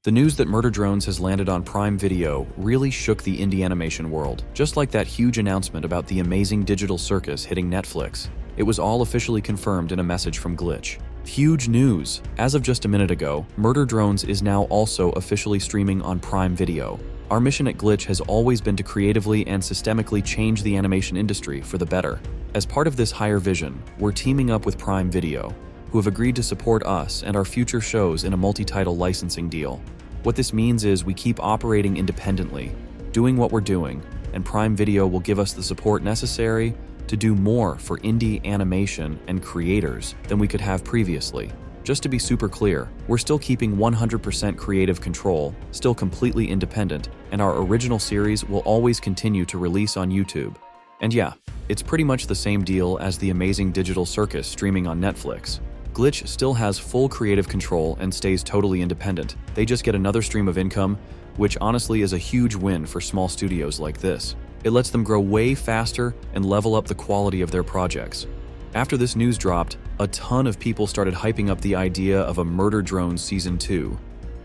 The news that Murder Drones has landed on Prime Video really shook the indie animation world, just like that huge announcement about the amazing digital circus hitting Netflix. It was all officially confirmed in a message from Glitch. Huge news! As of just a minute ago, Murder Drones is now also officially streaming on Prime Video. Our mission at Glitch has always been to creatively and systemically change the animation industry for the better. As part of this higher vision, we're teaming up with Prime Video, who have agreed to support us and our future shows in a multi-title licensing deal. What this means is we keep operating independently, doing what we're doing, and Prime Video will give us the support necessary to do more for indie animation and creators than we could have previously. Just to be super clear, we're still keeping 100% creative control, still completely independent, and our original series will always continue to release on YouTube. And yeah, it's pretty much the same deal as the amazing digital circus streaming on Netflix. Glitch still has full creative control and stays totally independent. They just get another stream of income, which honestly is a huge win for small studios like this. It lets them grow way faster and level up the quality of their projects. After this news dropped, a ton of people started hyping up the idea of a Murder Drones Season 2.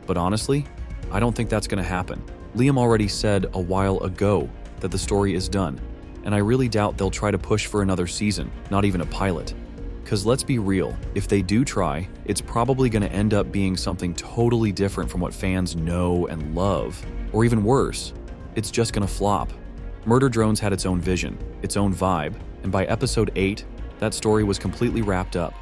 But honestly, I don't think that's going to happen. Liam already said a while ago that the story is done, and I really doubt they'll try to push for another season, not even a pilot. Because let's be real, if they do try, it's probably going to end up being something totally different from what fans know and love. Or even worse, it's just going to flop. Murder Drones had its own vision, its own vibe, and by episode 8, that story was completely wrapped up.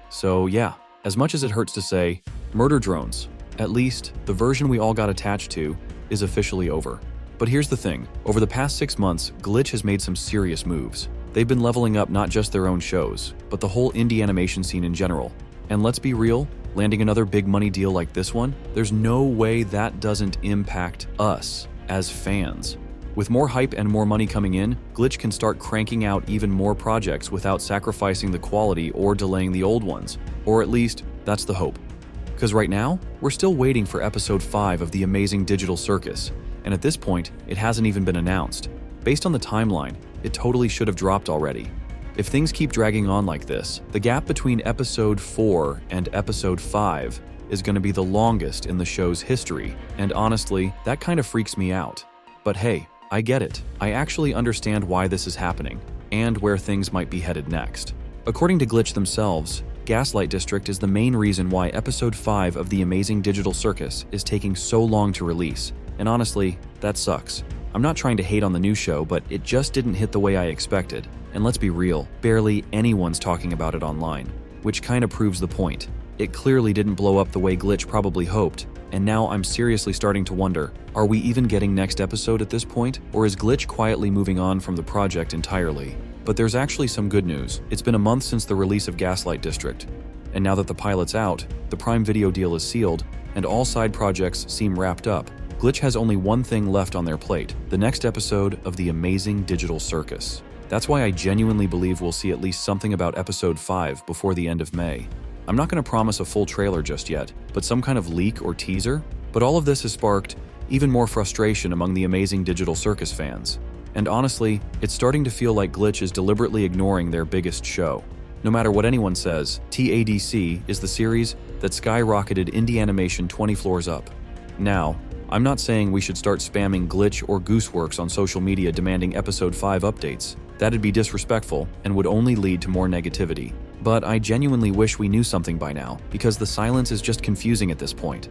So yeah, as much as it hurts to say, Murder Drones, at least the version we all got attached to, is officially over. But here's the thing, over the past 6 months, Glitch has made some serious moves. They've been leveling up not just their own shows, but the whole indie animation scene in general. And let's be real, landing another big money deal like this one, there's no way that doesn't impact us as fans. With more hype and more money coming in, Glitch can start cranking out even more projects without sacrificing the quality or delaying the old ones. Or at least, that's the hope. Because right now, we're still waiting for episode 5 of the amazing digital circus, and at this point, it hasn't even been announced. Based on the timeline, it totally should have dropped already. If things keep dragging on like this, the gap between episode 4 and episode 5 is going to be the longest in the show's history, and honestly, that kind of freaks me out. But hey, I get it. I actually understand why this is happening, and where things might be headed next. According to Glitch themselves, Gaslight District is the main reason why episode 5 of the amazing digital circus is taking so long to release, and honestly, that sucks. I'm not trying to hate on the new show, but it just didn't hit the way I expected. And let's be real, barely anyone's talking about it online, which kind of proves the point. It clearly didn't blow up the way Glitch probably hoped, and now I'm seriously starting to wonder, are we even getting next episode at this point, or is Glitch quietly moving on from the project entirely? But there's actually some good news. It's been a month since the release of Gaslight District, and now that the pilot's out, the Prime Video deal is sealed, and all side projects seem wrapped up. Glitch has only one thing left on their plate, the next episode of the amazing digital circus. That's why I genuinely believe we'll see at least something about episode 5 before the end of May. I'm not going to promise a full trailer just yet, but some kind of leak or teaser. But all of this has sparked even more frustration among the amazing digital circus fans. And honestly, it's starting to feel like Glitch is deliberately ignoring their biggest show. No matter what anyone says, TADC is the series that skyrocketed indie animation 20 floors up. Now, I'm not saying we should start spamming Glitch or Gooseworx on social media demanding episode 5 updates. That'd be disrespectful and would only lead to more negativity. But I genuinely wish we knew something by now, because the silence is just confusing at this point.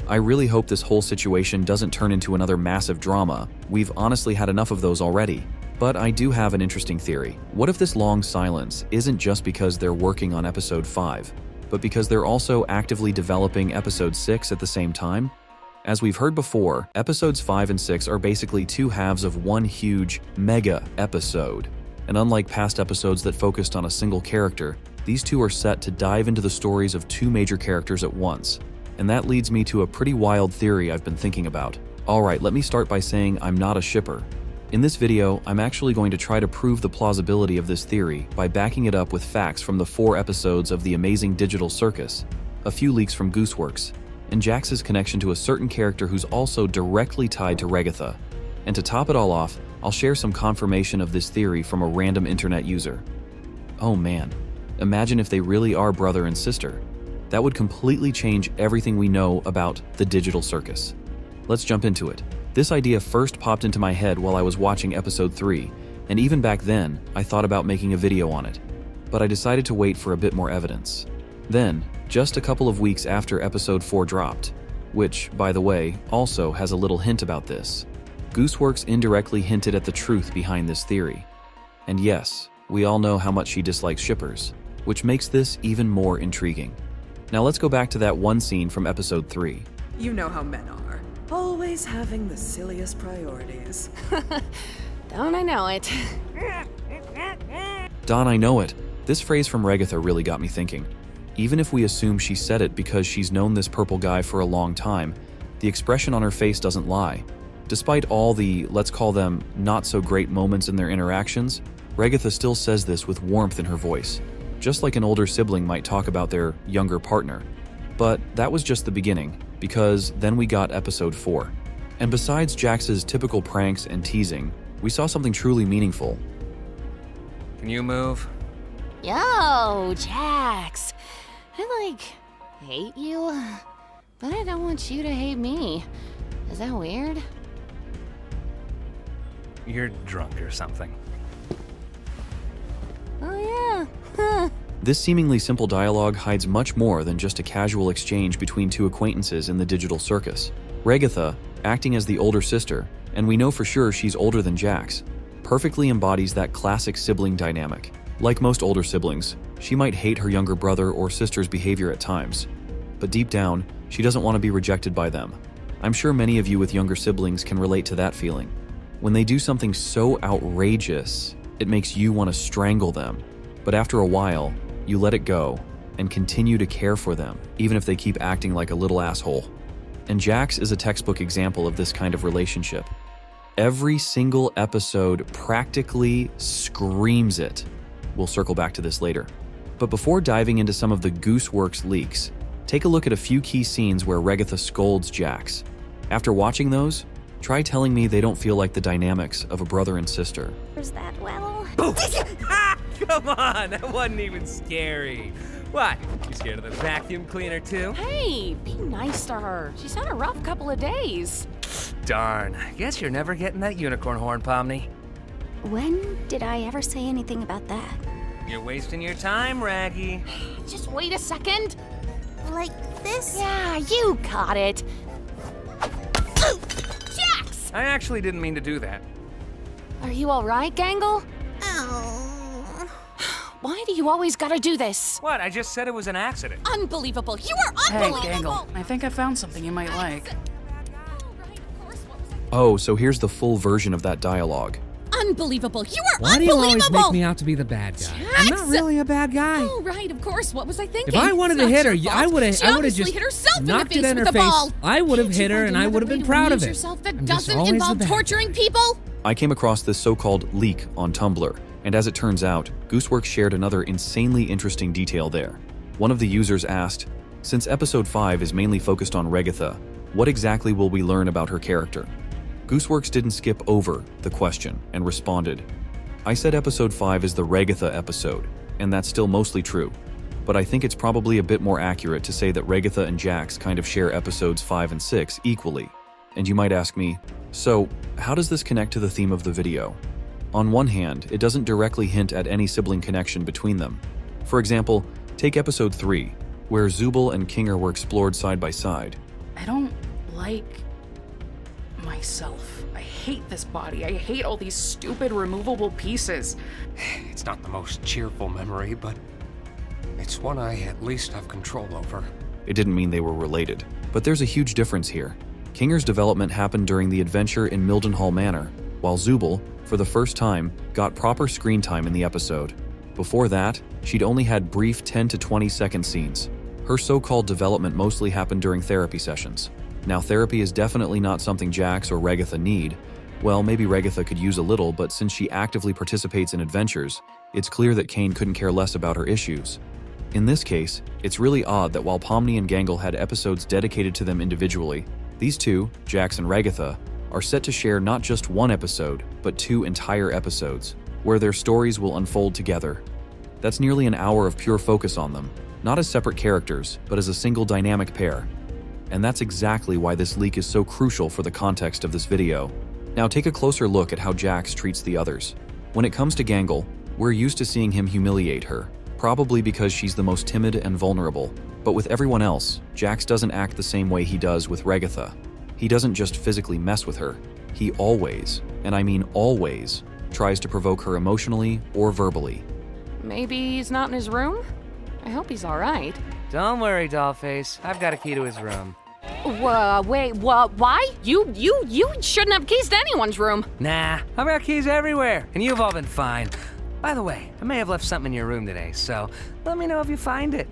I really hope this whole situation doesn't turn into another massive drama. We've honestly had enough of those already. But I do have an interesting theory. What if this long silence isn't just because they're working on episode 5, but because they're also actively developing episode 6 at the same time? As we've heard before, episodes 5 and 6 are basically two halves of one huge, mega episode. And unlike past episodes that focused on a single character, these two are set to dive into the stories of two major characters at once. And that leads me to a pretty wild theory I've been thinking about. Alright, let me start by saying I'm not a shipper. In this video, I'm actually going to try to prove the plausibility of this theory by backing it up with facts from the 4 episodes of the amazing digital circus, a few leaks from Gooseworx, and Jax's connection to a certain character who's also directly tied to Ragatha. And to top it all off, I'll share some confirmation of this theory from a random internet user. Oh man, imagine if they really are brother and sister. That would completely change everything we know about the digital circus. Let's jump into it. This idea first popped into my head while I was watching episode 3, and even back then, I thought about making a video on it. But I decided to wait for a bit more evidence. Then, just a couple of weeks after episode 4 dropped, which, by the way, also has a little hint about this, Gooseworx indirectly hinted at the truth behind this theory. And yes, we all know how much she dislikes shippers, which makes this even more intriguing. Now let's go back to that one scene from episode 3. You know how men are. Always having the silliest priorities. Don't I know it? Don, I know it. This phrase from Ragatha really got me thinking. Even if we assume she said it because she's known this purple guy for a long time, the expression on her face doesn't lie. Despite all the, let's call them, not-so-great moments in their interactions, Ragatha still says this with warmth in her voice, just like an older sibling might talk about their younger partner. But that was just the beginning, because then we got episode 4. And besides Jax's typical pranks and teasing, we saw something truly meaningful. Can you move? Yo, Jax. I, hate you, but I don't want you to hate me. Is that weird? You're drunk or something. Oh, yeah. This seemingly simple dialogue hides much more than just a casual exchange between two acquaintances in the digital circus. Ragatha, acting as the older sister, and we know for sure she's older than Jax, perfectly embodies that classic sibling dynamic. Like most older siblings, she might hate her younger brother or sister's behavior at times, but deep down, she doesn't want to be rejected by them. I'm sure many of you with younger siblings can relate to that feeling. When they do something so outrageous, it makes you want to strangle them, but after a while, you let it go and continue to care for them, even if they keep acting like a little asshole. And Jax is a textbook example of this kind of relationship. Every single episode practically screams it. We'll circle back to this later. But before diving into some of the Gooseworx leaks, take a look at a few key scenes where Ragatha scolds Jax. After watching those, try telling me they don't feel like the dynamics of a brother and sister. Is that well? Come on, that wasn't even scary. What? You scared of the vacuum cleaner too? Hey, be nice to her. She's had a rough couple of days. Darn, guess you're never getting that unicorn horn, Pomni. When did I ever say anything about that? You're wasting your time, Raggy. Just wait a second. Like this? Yeah, you got it. Jax! I actually didn't mean to do that. Are you all right, Gangle? Oh. Why do you always gotta do this? What? I just said it was an accident. Unbelievable. You are Hey, unbelievable. Gangle, I think I found something you might like. Oh, so here's the full version of that dialogue. Unbelievable. You are Why do you unbelievable. always make me out to be the bad guy? I'm not Jax! really a bad guy. Oh, right, of course. What was I thinking? If I wanted It's to not hit her, your I fault. would have She obviously just hit herself in the knocked face it in with her the face. ball. I would have Can't you hit her find and I another would have way been to proud of amuse it. yourself that I'm just doesn't always the involve bad torturing guy. people? I came across this so-called leak on Tumblr, and as it turns out, Gooseworx shared another insanely interesting detail there. One of the users asked, since episode 5 is mainly focused on Ragatha, what exactly will we learn about her character? Gooseworx didn't skip over the question and responded, I said episode 5 is the Ragatha episode, and that's still mostly true, but I think it's probably a bit more accurate to say that Ragatha and Jax kind of share episodes 5 and 6 equally. And you might ask me, so how does this connect to the theme of the video? On one hand, it doesn't directly hint at any sibling connection between them. For example, take episode 3, where Zubul and Kinger were explored side by side. I don't like myself. I hate this body. I hate all these stupid removable pieces. It's not the most cheerful memory, but it's one I at least have control over. It didn't mean they were related. But there's a huge difference here. Kinger's development happened during the adventure in Mildenhall Manor, while Zubul, for the first time, got proper screen time in the episode. Before that, she'd only had brief 10 to 20 second scenes. Her so-called development mostly happened during therapy sessions. Now, therapy is definitely not something Jax or Ragatha need. Well, maybe Ragatha could use a little, but since she actively participates in adventures, it's clear that Kane couldn't care less about her issues. In this case, it's really odd that while Pomni and Gangle had episodes dedicated to them individually, these two, Jax and Ragatha, are set to share not just one episode, but 2 entire episodes, where their stories will unfold together. That's nearly an hour of pure focus on them, not as separate characters, but as a single dynamic pair. And that's exactly why this leak is so crucial for the context of this video. Now take a closer look at how Jax treats the others. When it comes to Gangle, we're used to seeing him humiliate her, probably because she's the most timid and vulnerable. But with everyone else, Jax doesn't act the same way he does with Ragatha. He doesn't just physically mess with her. He always, and I mean always, tries to provoke her emotionally or verbally. Maybe he's not in his room? I hope he's all right. Don't worry, Dollface. I've got a key to his room. Wait, why? You shouldn't have keys to anyone's room. Nah, I've got keys everywhere, and you've all been fine. By the way, I may have left something in your room today, so let me know if you find it.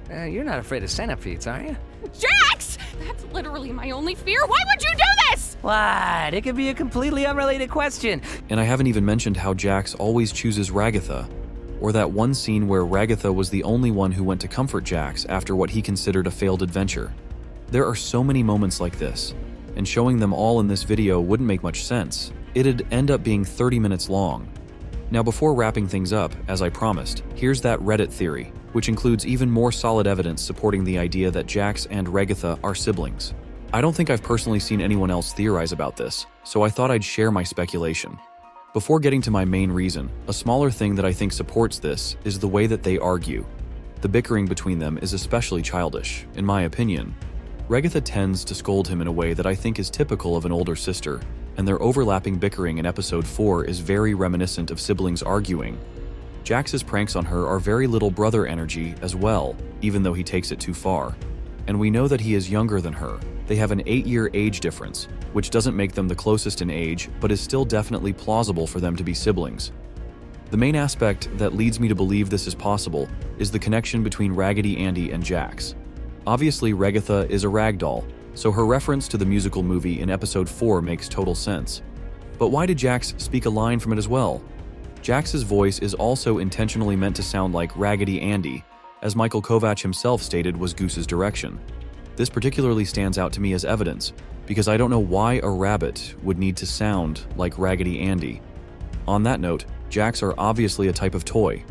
You're not afraid of centipedes, are you? Jax! That's literally my only fear. Why would you do this? What? It could be a completely unrelated question. And I haven't even mentioned how Jax always chooses Ragatha, or that one scene where Ragatha was the only one who went to comfort Jax after what he considered a failed adventure. There are so many moments like this, and showing them all in this video wouldn't make much sense. It'd end up being 30 minutes long. Now before wrapping things up, as I promised, here's that Reddit theory, which includes even more solid evidence supporting the idea that Jax and Ragatha are siblings. I don't think I've personally seen anyone else theorize about this, so I thought I'd share my speculation. Before getting to my main reason, a smaller thing that I think supports this is the way that they argue. The bickering between them is especially childish, in my opinion. Ragatha tends to scold him in a way that I think is typical of an older sister, and their overlapping bickering in episode 4 is very reminiscent of siblings arguing. Jax's pranks on her are very little brother energy as well, even though he takes it too far. And we know that he is younger than her. They have an 8-year age difference, which doesn't make them the closest in age, but is still definitely plausible for them to be siblings. The main aspect that leads me to believe this is possible is the connection between Raggedy Andy and Jax. Obviously, Ragatha is a ragdoll, so her reference to the musical movie in episode 4 makes total sense. But why did Jax speak a line from it as well? Jax's voice is also intentionally meant to sound like Raggedy Andy, as Michael Kovac himself stated was Goose's direction. This particularly stands out to me as evidence, because I don't know why a rabbit would need to sound like Raggedy Andy. On that note, Jax are obviously a type of toy.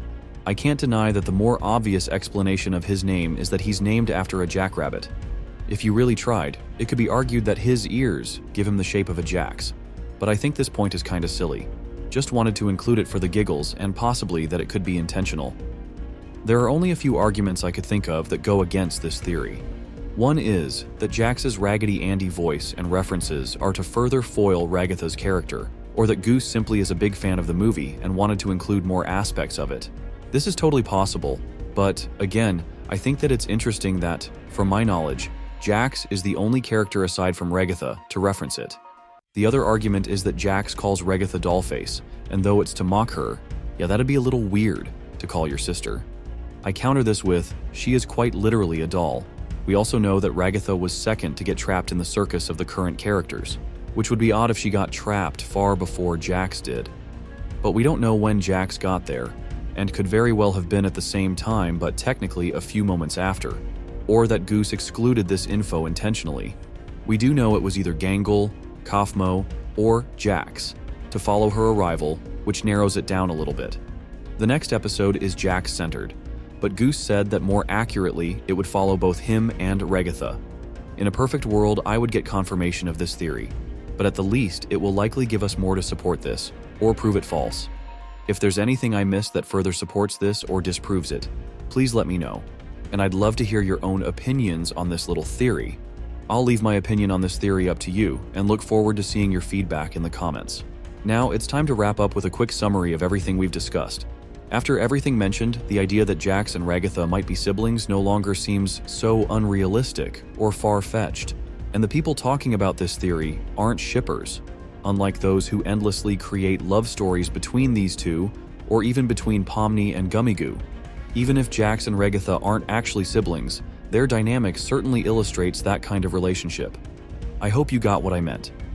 I can't deny that the more obvious explanation of his name is that he's named after a jackrabbit. If you really tried, it could be argued that his ears give him the shape of a Jax, but I think this point is kinda silly. Just wanted to include it for the giggles and possibly that it could be intentional. There are only a few arguments I could think of that go against this theory. One is that Jax's Raggedy Andy voice and references are to further foil Ragatha's character, or that Goose simply is a big fan of the movie and wanted to include more aspects of it. This is totally possible, but again, I think that it's interesting that, from my knowledge, Jax is the only character aside from Ragatha to reference it. The other argument is that Jax calls Ragatha Dollface, and though it's to mock her, yeah, that'd be a little weird to call your sister. I counter this with, she is quite literally a doll. We also know that Ragatha was second to get trapped in the circus of the current characters, which would be odd if she got trapped far before Jax did. But we don't know when Jax got there, and could very well have been at the same time but technically a few moments after, or that Goose excluded this info intentionally. We do know it was either Gangle, Kaufmo, or Jax to follow her arrival, which narrows it down a little bit. The next episode is Jax-centered, but Goose said that more accurately it would follow both him and Ragatha. In a perfect world, I would get confirmation of this theory, but at the least it will likely give us more to support this, or prove it false. If there's anything I missed that further supports this or disproves it, please let me know. And I'd love to hear your own opinions on this little theory. I'll leave my opinion on this theory up to you and look forward to seeing your feedback in the comments. Now, it's time to wrap up with a quick summary of everything we've discussed. After everything mentioned, the idea that Jax and Ragatha might be siblings no longer seems so unrealistic or far-fetched. And the people talking about this theory aren't shippers, unlike those who endlessly create love stories between these two, or even between Pomni and Gummigoo. Even if Jax and Ragatha aren't actually siblings, their dynamic certainly illustrates that kind of relationship. I hope you got what I meant.